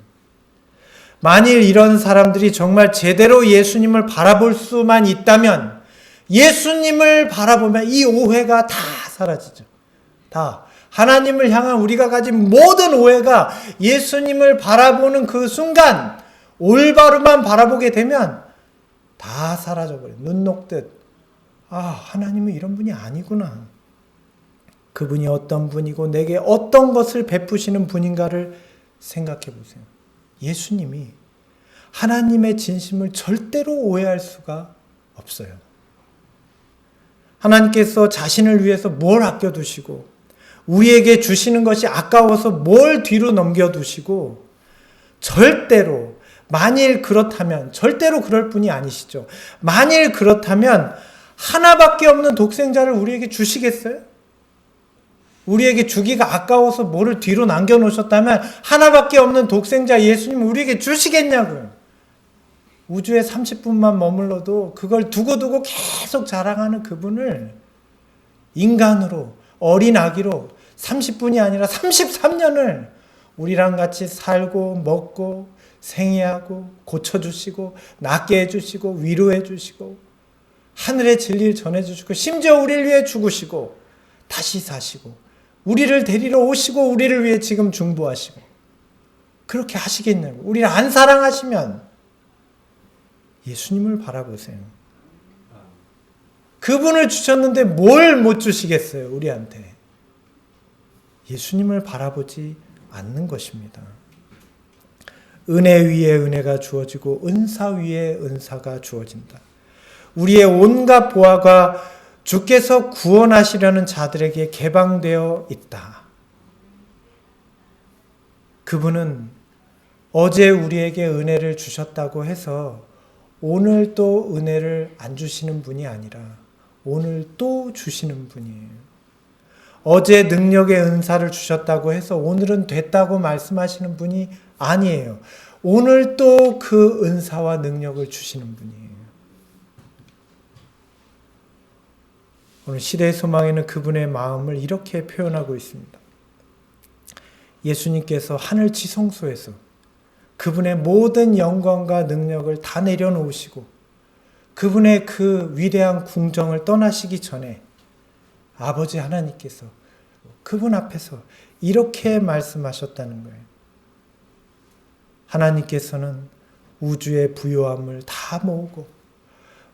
만일 이런 사람들이 정말 제대로 예수님을 바라볼 수만 있다면, 예수님을 바라보면 이 오해가 다 사라지죠. 다. 하나님을 향한 우리가 가진 모든 오해가 예수님을 바라보는 그 순간 올바로만 바라보게 되면 다 사라져버려요. 눈 녹듯. 아, 하나님은 이런 분이 아니구나. 그분이 어떤 분이고 내게 어떤 것을 베푸시는 분인가를 생각해 보세요. 예수님이 하나님의 진심을 절대로 오해할 수가 없어요. 하나님께서 자신을 위해서 뭘 아껴두시고, 우리에게 주시는 것이 아까워서 뭘 뒤로 넘겨두시고, 절대로, 만일 그렇다면, 절대로 그럴 분이 아니시죠. 만일 그렇다면 하나밖에 없는 독생자를 우리에게 주시겠어요? 우리에게 주기가 아까워서 뭐를 뒤로 남겨놓으셨다면 하나밖에 없는 독생자 예수님 우리에게 주시겠냐고요. 우주에 30분만 머물러도 그걸 두고두고 계속 자랑하는 그분을 인간으로, 어린 아기로 30분이 아니라 33년을 우리랑 같이 살고 먹고 생애하고 고쳐주시고 낫게 해주시고 위로해주시고 하늘의 진리를 전해주시고 심지어 우리를 위해 죽으시고 다시 사시고 우리를 데리러 오시고 우리를 위해 지금 중보하시고 그렇게 하시겠냐고. 우리를 안 사랑하시면 예수님을 바라보세요. 그분을 주셨는데 뭘 못 주시겠어요, 우리한테. 예수님을 바라보지 않는 것입니다. 은혜 위에 은혜가 주어지고 은사 위에 은사가 주어진다. 우리의 온갖 보화가 주께서 구원하시려는 자들에게 개방되어 있다. 그분은 어제 우리에게 은혜를 주셨다고 해서 오늘 또 은혜를 안 주시는 분이 아니라 오늘 또 주시는 분이에요. 어제 능력의 은사를 주셨다고 해서 오늘은 됐다고 말씀하시는 분이 아니에요. 오늘 또 그 은사와 능력을 주시는 분이에요. 오늘 시대의 소망에는 그분의 마음을 이렇게 표현하고 있습니다. 예수님께서 하늘 지성소에서 그분의 모든 영광과 능력을 다 내려놓으시고 그분의 그 위대한 궁정을 떠나시기 전에 아버지 하나님께서 그분 앞에서 이렇게 말씀하셨다는 거예요. 하나님께서는 우주의 부요함을 다 모으고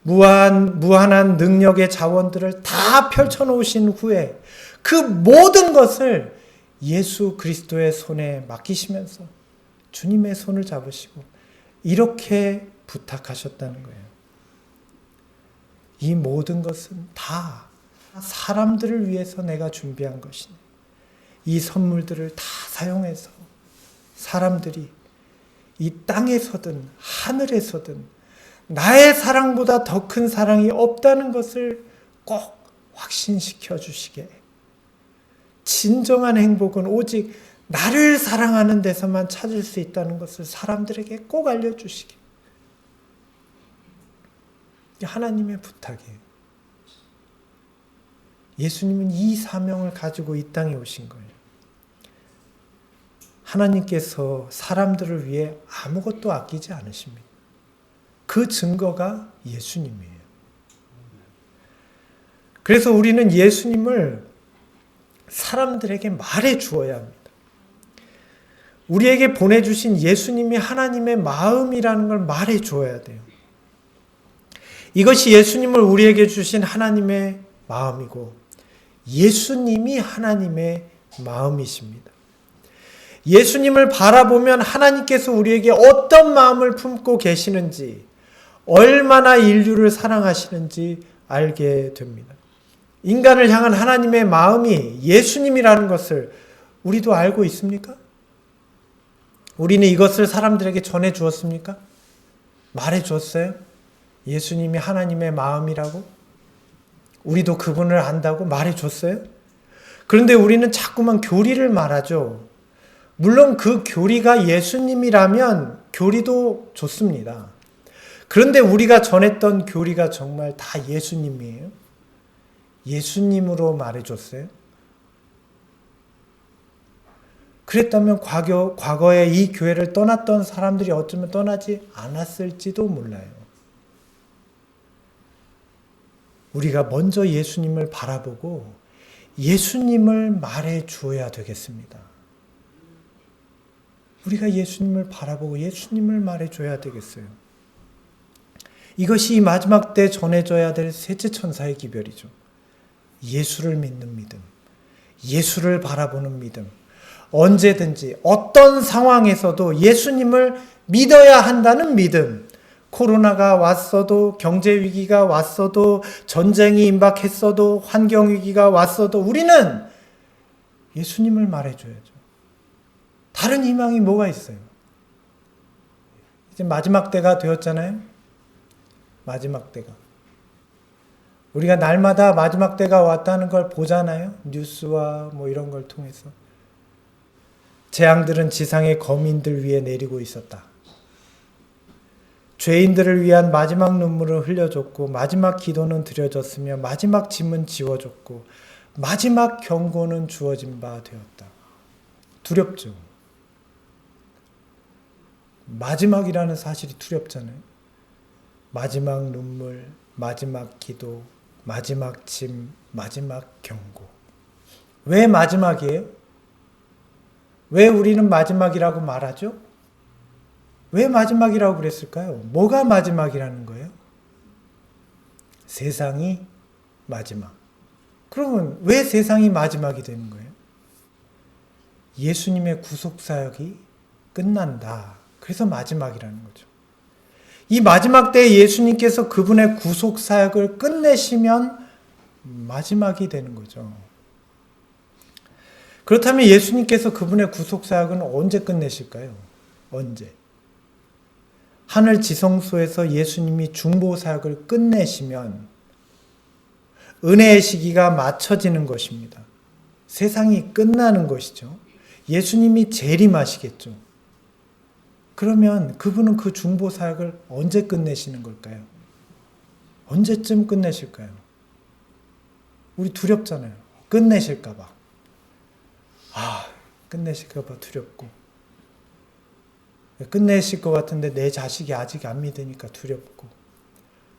무한한 능력의 자원들을 다 펼쳐놓으신 후에 그 모든 것을 예수 그리스도의 손에 맡기시면서 주님의 손을 잡으시고 이렇게 부탁하셨다는 거예요. 이 모든 것은 다 사람들을 위해서 내가 준비한 것이네. 이 선물들을 다 사용해서 사람들이 이 땅에서든 하늘에서든 나의 사랑보다 더 큰 사랑이 없다는 것을 꼭 확신시켜 주시게. 진정한 행복은 오직 나를 사랑하는 데서만 찾을 수 있다는 것을 사람들에게 꼭 알려주시게. 이게 하나님의 부탁이에요. 예수님은 이 사명을 가지고 이 땅에 오신 거예요. 하나님께서 사람들을 위해 아무것도 아끼지 않으십니다. 그 증거가 예수님이에요. 그래서 우리는 예수님을 사람들에게 말해 주어야 합니다. 우리에게 보내주신 예수님이 하나님의 마음이라는 걸 말해 주어야 돼요. 이것이 예수님을 우리에게 주신 하나님의 마음이고 예수님이 하나님의 마음이십니다. 예수님을 바라보면 하나님께서 우리에게 어떤 마음을 품고 계시는지, 얼마나 인류를 사랑하시는지 알게 됩니다. 인간을 향한 하나님의 마음이 예수님이라는 것을 우리도 알고 있습니까? 우리는 이것을 사람들에게 전해 주었습니까? 말해 주었어요? 예수님이 하나님의 마음이라고? 우리도 그분을 안다고 말해 줬어요? 그런데 우리는 자꾸만 교리를 말하죠. 물론 그 교리가 예수님이라면 교리도 좋습니다. 그런데 우리가 전했던 교리가 정말 다 예수님이에요? 예수님으로 말해줬어요? 그랬다면 과거에 이 교회를 떠났던 사람들이 어쩌면 떠나지 않았을지도 몰라요. 우리가 먼저 예수님을 바라보고 예수님을 말해 주어야 되겠습니다. 우리가 예수님을 바라보고 예수님을 말해줘야 되겠어요. 이것이 마지막 때 전해져야 될 셋째 천사의 기별이죠. 예수를 믿는 믿음, 예수를 바라보는 믿음, 언제든지 어떤 상황에서도 예수님을 믿어야 한다는 믿음. 코로나가 왔어도, 경제 위기가 왔어도, 전쟁이 임박했어도, 환경 위기가 왔어도 우리는 예수님을 말해줘야죠. 다른 희망이 뭐가 있어요? 이제 마지막 때가 되었잖아요. 마지막 때가. 우리가 날마다 마지막 때가 왔다는 걸 보잖아요. 뉴스와 뭐 이런 걸 통해서. 재앙들은 지상의 거민들 위에 내리고 있었다. 죄인들을 위한 마지막 눈물을 흘려줬고 마지막 기도는 드려졌으며 마지막 짐은 지워졌고 마지막 경고는 주어진 바 되었다. 두렵죠. 마지막이라는 사실이 두렵잖아요. 마지막 눈물, 마지막 기도, 마지막 짐, 마지막 경고. 왜 마지막이에요? 왜 우리는 마지막이라고 말하죠? 왜 마지막이라고 그랬을까요? 뭐가 마지막이라는 거예요? 세상이 마지막. 그러면 왜 세상이 마지막이 되는 거예요? 예수님의 구속사역이 끝난다. 그래서 마지막이라는 거죠. 이 마지막 때에 예수님께서 그분의 구속사역을 끝내시면 마지막이 되는 거죠. 그렇다면 예수님께서 그분의 구속사역은 언제 끝내실까요? 언제? 하늘 지성소에서 예수님이 중보사역을 끝내시면 은혜의 시기가 맞춰지는 것입니다. 세상이 끝나는 것이죠. 예수님이 재림하시겠죠. 그러면 그분은 그 중보사역을 언제 끝내시는 걸까요? 언제쯤 끝내실까요? 우리 두렵잖아요. 끝내실까봐. 끝내실까봐 두렵고. 끝내실 것 같은데 내 자식이 아직 안 믿으니까 두렵고.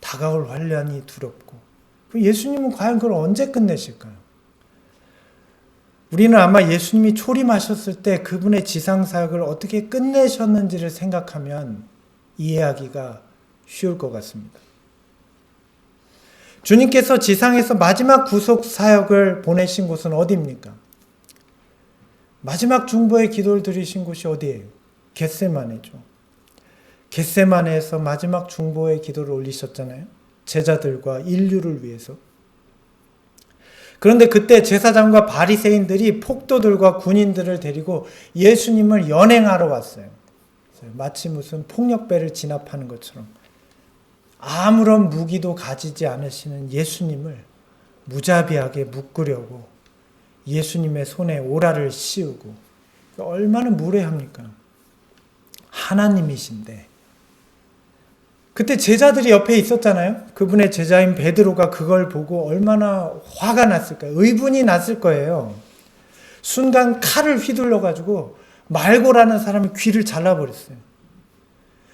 다가올 환란이 두렵고. 예수님은 과연 그걸 언제 끝내실까요? 우리는 아마 예수님이 초림하셨을 때 그분의 지상사역을 어떻게 끝내셨는지를 생각하면 이해하기가 쉬울 것 같습니다. 주님께서 지상에서 마지막 구속사역을 보내신 곳은 어디입니까? 마지막 중보의 기도를 드리신 곳이 어디예요? 겟세마네죠. 겟세마네에서 마지막 중보의 기도를 올리셨잖아요. 제자들과 인류를 위해서. 그런데 그때 제사장과 바리새인들이 폭도들과 군인들을 데리고 예수님을 연행하러 왔어요. 마치 무슨 폭력배를 진압하는 것처럼 아무런 무기도 가지지 않으시는 예수님을 무자비하게 묶으려고 예수님의 손에 오라를 씌우고, 얼마나 무례합니까? 하나님이신데. 그때 제자들이 옆에 있었잖아요. 그분의 제자인 베드로가 그걸 보고 얼마나 화가 났을까요? 의분이 났을 거예요. 순간 칼을 휘둘러가지고 말고라는 사람이 귀를 잘라버렸어요.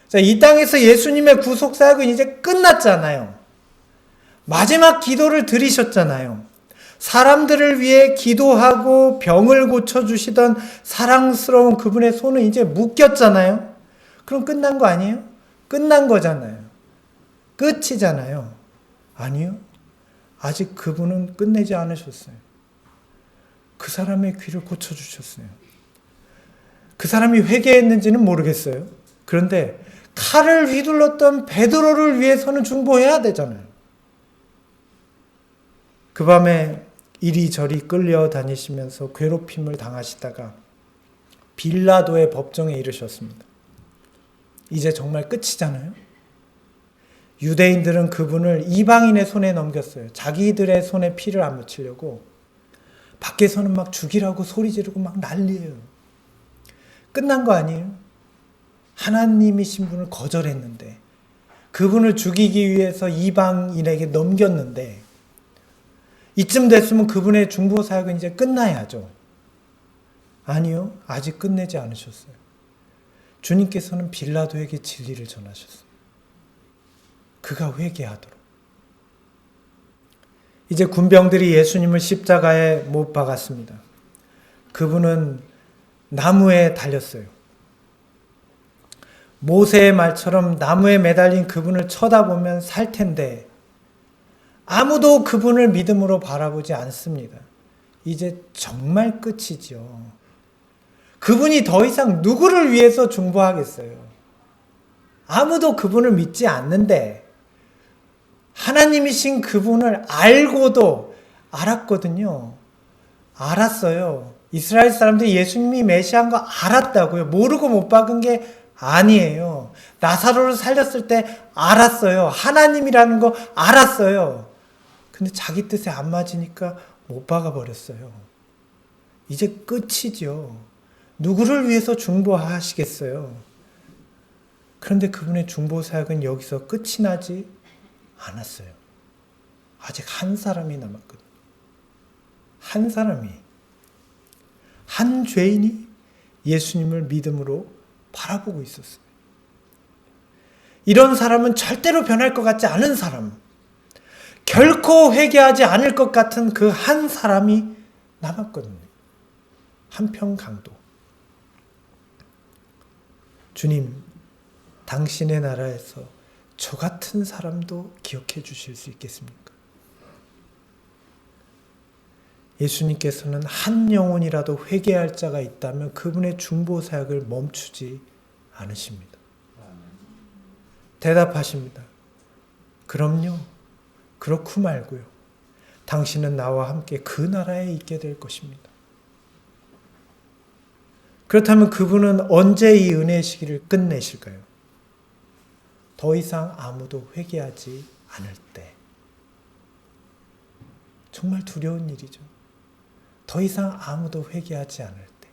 자, 이 땅에서 예수님의 구속사역은 이제 끝났잖아요. 마지막 기도를 드리셨잖아요. 사람들을 위해 기도하고 병을 고쳐주시던 사랑스러운 그분의 손은 이제 묶였잖아요. 그럼 끝난 거 아니에요? 끝난 거잖아요. 끝이잖아요. 아니요. 아직 그분은 끝내지 않으셨어요. 그 사람의 귀를 고쳐주셨어요. 그 사람이 회개했는지는 모르겠어요. 그런데 칼을 휘둘렀던 베드로를 위해서는 중보해야 되잖아요. 그 밤에 이리저리 끌려다니시면서 괴롭힘을 당하시다가 빌라도의 법정에 이르셨습니다. 이제 정말 끝이잖아요. 유대인들은 그분을 이방인의 손에 넘겼어요. 자기들의 손에 피를 안 묻히려고. 밖에서는 막 죽이라고 소리 지르고 막 난리예요. 끝난 거 아니에요? 하나님이신 분을 거절했는데, 그분을 죽이기 위해서 이방인에게 넘겼는데, 이쯤 됐으면 그분의 중보사역은 이제 끝나야죠. 아니요, 아직 끝내지 않으셨어요. 주님께서는 빌라도에게 진리를 전하셨어요. 그가 회개하도록. 이제 군병들이 예수님을 십자가에 못 박았습니다. 그분은 나무에 달렸어요. 모세의 말처럼 나무에 매달린 그분을 쳐다보면 살 텐데 아무도 그분을 믿음으로 바라보지 않습니다. 이제 정말 끝이죠. 그분이 더 이상 누구를 위해서 중보하겠어요? 아무도 그분을 믿지 않는데 하나님이신 그분을 알고도 알았거든요. 알았어요. 이스라엘 사람들이 예수님이 메시아인 거 알았다고요. 모르고 못 박은 게 아니에요. 나사로를 살렸을 때 알았어요. 하나님이라는 거 알았어요. 근데 자기 뜻에 안 맞으니까 못 박아버렸어요. 이제 끝이죠. 누구를 위해서 중보하시겠어요? 그런데 그분의 중보사역은 여기서 끝이 나지 않았어요. 아직 한 사람이 남았거든요. 한 사람이, 한 죄인이 예수님을 믿음으로 바라보고 있었어요. 이런 사람은 절대로 변할 것 같지 않은 사람, 결코 회개하지 않을 것 같은 그 한 사람이 남았거든요. 한평 강도. 주님, 당신의 나라에서 저 같은 사람도 기억해 주실 수 있겠습니까? 예수님께서는 한 영혼이라도 회개할 자가 있다면 그분의 중보 사역을 멈추지 않으십니다. 대답하십니다. 그럼요. 그렇고 말고요. 당신은 나와 함께 그 나라에 있게 될 것입니다. 그렇다면 그분은 언제 이 은혜의 시기를 끝내실까요? 더 이상 아무도 회개하지 않을 때. 정말 두려운 일이죠. 더 이상 아무도 회개하지 않을 때.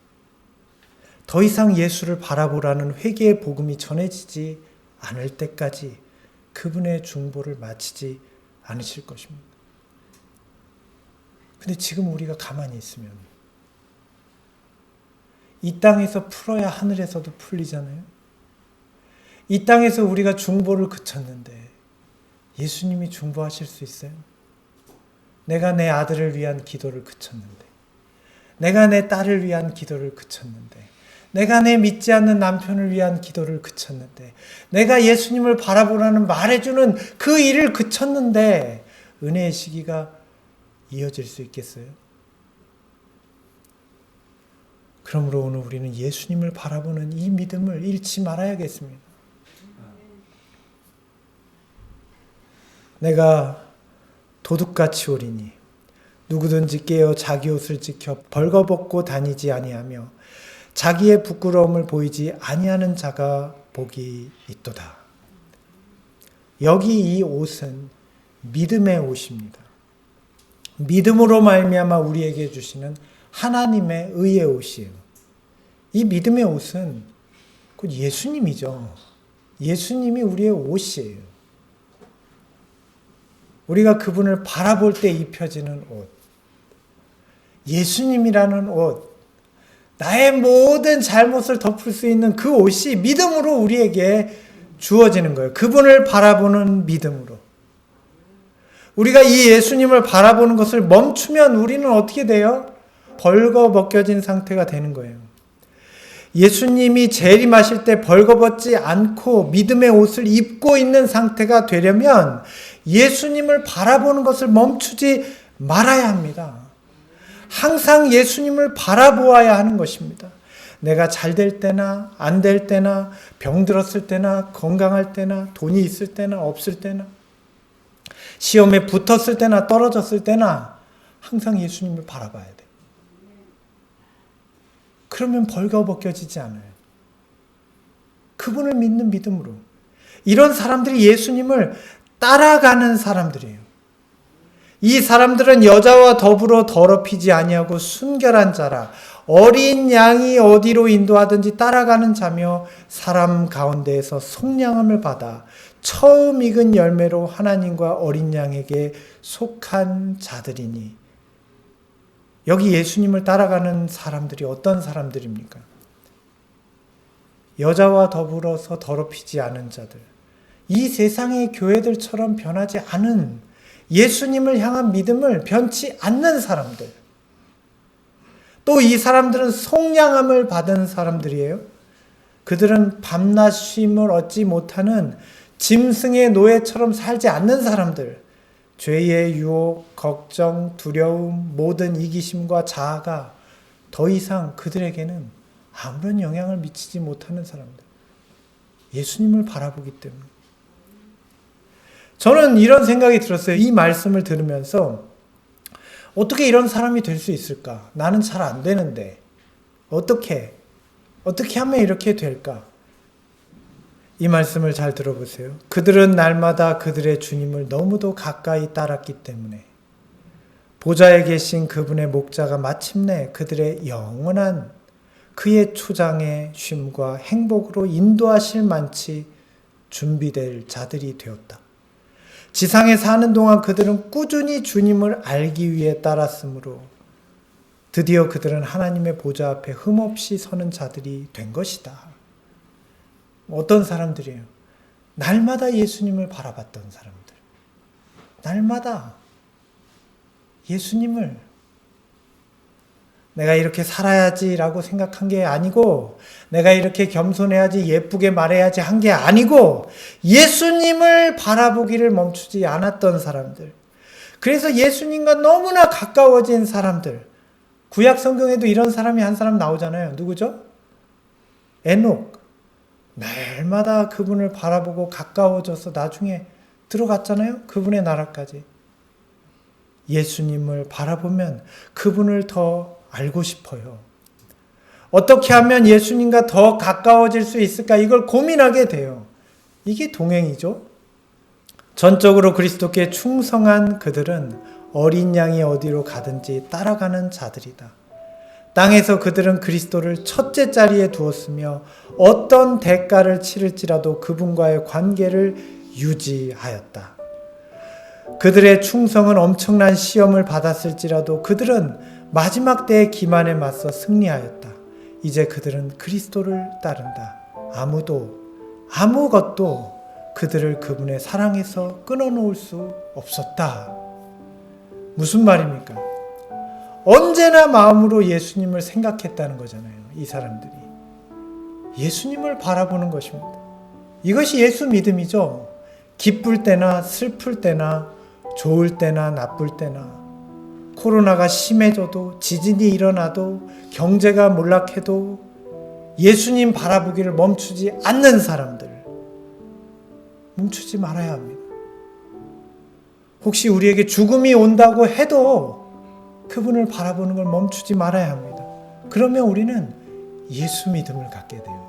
더 이상 예수를 바라보라는 회개의 복음이 전해지지 않을 때까지 그분의 중보를 마치지 않으실 것입니다. 근데 지금 우리가 가만히 있으면 이 땅에서 풀어야 하늘에서도 풀리잖아요. 이 땅에서 우리가 중보를 그쳤는데 예수님이 중보하실 수 있어요? 내가 내 아들을 위한 기도를 그쳤는데, 내가 내 딸을 위한 기도를 그쳤는데, 내가 내 믿지 않는 남편을 위한 기도를 그쳤는데, 내가 예수님을 바라보라는 말해주는 그 일을 그쳤는데 은혜의 시기가 이어질 수 있겠어요? 그러므로 오늘 우리는 예수님을 바라보는 이 믿음을 잃지 말아야겠습니다. 내가 도둑같이 오리니 누구든지 깨어 자기 옷을 지켜 벌거벗고 다니지 아니하며 자기의 부끄러움을 보이지 아니하는 자가 복이 있도다. 여기 이 옷은 믿음의 옷입니다. 믿음으로 말미암아 우리에게 주시는 하나님의 의의 옷이에요. 이 믿음의 옷은 곧 예수님이죠. 예수님이 우리의 옷이에요. 우리가 그분을 바라볼 때 입혀지는 옷. 예수님이라는 옷. 나의 모든 잘못을 덮을 수 있는 그 옷이 믿음으로 우리에게 주어지는 거예요. 그분을 바라보는 믿음으로. 우리가 이 예수님을 바라보는 것을 멈추면 우리는 어떻게 돼요? 벌거벗겨진 상태가 되는 거예요. 예수님이 재림하실 때 벌거벗지 않고 믿음의 옷을 입고 있는 상태가 되려면 예수님을 바라보는 것을 멈추지 말아야 합니다. 항상 예수님을 바라보아야 하는 것입니다. 내가 잘 될 때나 안 될 때나 병들었을 때나 건강할 때나 돈이 있을 때나 없을 때나 시험에 붙었을 때나 떨어졌을 때나 항상 예수님을 바라봐야 돼. 그러면 벌거벗겨지지 않아요. 그분을 믿는 믿음으로. 이런 사람들이 예수님을 따라가는 사람들이에요. 이 사람들은 여자와 더불어 더럽히지 아니하고 순결한 자라. 어린 양이 어디로 인도하든지 따라가는 자며 사람 가운데에서 속량함을 받아 처음 익은 열매로 하나님과 어린 양에게 속한 자들이니. 여기 예수님을 따라가는 사람들이 어떤 사람들입니까? 여자와 더불어서 더럽히지 않은 자들. 이 세상의 교회들처럼 변하지 않은 예수님을 향한 믿음을 변치 않는 사람들. 또 이 사람들은 속량함을 받은 사람들이에요. 그들은 밤낮 쉼을 얻지 못하는 짐승의 노예처럼 살지 않는 사람들. 죄의 유혹, 걱정, 두려움, 모든 이기심과 자아가 더 이상 그들에게는 아무런 영향을 미치지 못하는 사람들. 예수님을 바라보기 때문에. 저는 이런 생각이 들었어요. 이 말씀을 들으면서 어떻게 이런 사람이 될 수 있을까? 나는 잘 안 되는데 어떻게 하면 이렇게 될까? 이 말씀을 잘 들어보세요. 그들은 날마다 그들의 주님을 너무도 가까이 따랐기 때문에 보좌에 계신 그분의 목자가 마침내 그들의 영원한 그의 초장의 쉼과 행복으로 인도하실 만치 준비될 자들이 되었다. 지상에 사는 동안 그들은 꾸준히 주님을 알기 위해 따랐으므로 드디어 그들은 하나님의 보좌 앞에 흠없이 서는 자들이 된 것이다. 어떤 사람들이에요? 날마다 예수님을 바라봤던 사람들. 날마다 예수님을 내가 이렇게 살아야지라고 생각한 게 아니고 내가 이렇게 겸손해야지 예쁘게 말해야지 한 게 아니고 예수님을 바라보기를 멈추지 않았던 사람들. 그래서 예수님과 너무나 가까워진 사람들, 구약 성경에도 이런 사람이 한 사람 나오잖아요. 누구죠? 에녹. 날마다 그분을 바라보고 가까워져서 나중에 들어갔잖아요. 그분의 나라까지. 예수님을 바라보면 그분을 더 알고 싶어요. 어떻게 하면 예수님과 더 가까워질 수 있을까? 이걸 고민하게 돼요. 이게 동행이죠. 전적으로 그리스도께 충성한 그들은 어린 양이 어디로 가든지 따라가는 자들이다. 땅에서 그들은 그리스도를 첫째 자리에 두었으며 어떤 대가를 치를지라도 그분과의 관계를 유지하였다. 그들의 충성은 엄청난 시험을 받았을지라도 그들은 마지막 때의 기만에 맞서 승리하였다. 이제 그들은 그리스도를 따른다. 아무것도 그들을 그분의 사랑에서 끊어놓을 수 없었다. 무슨 말입니까? 언제나 마음으로 예수님을 생각했다는 거잖아요. 이 사람들이. 예수님을 바라보는 것입니다. 이것이 예수 믿음이죠. 기쁠 때나 슬플 때나 좋을 때나 나쁠 때나 코로나가 심해져도 지진이 일어나도 경제가 몰락해도 예수님 바라보기를 멈추지 않는 사람들. 멈추지 말아야 합니다. 혹시 우리에게 죽음이 온다고 해도 그분을 바라보는 걸 멈추지 말아야 합니다. 그러면 우리는 예수 믿음을 갖게 돼요.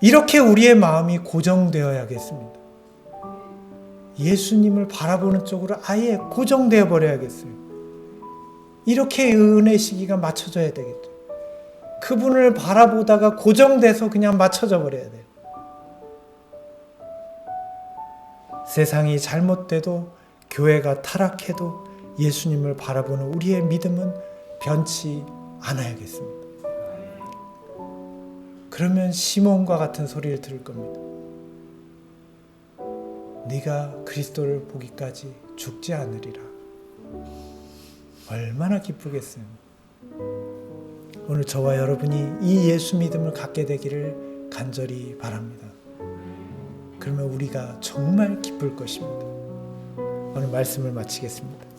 이렇게 우리의 마음이 고정되어야겠습니다. 예수님을 바라보는 쪽으로 아예 고정되어 버려야겠어요. 이렇게 은혜 시기가 맞춰져야 되겠죠. 그분을 바라보다가 고정돼서 그냥 맞춰져 버려야 돼요. 세상이 잘못돼도 교회가 타락해도 예수님을 바라보는 우리의 믿음은 변치 않아야겠습니다. 그러면 시몬과 같은 소리를 들을 겁니다. 네가 그리스도를 보기까지 죽지 않으리라. 얼마나 기쁘겠어요. 오늘 저와 여러분이 이 예수 믿음을 갖게 되기를 간절히 바랍니다. 그러면 우리가 정말 기쁠 것입니다. 오늘 말씀을 마치겠습니다.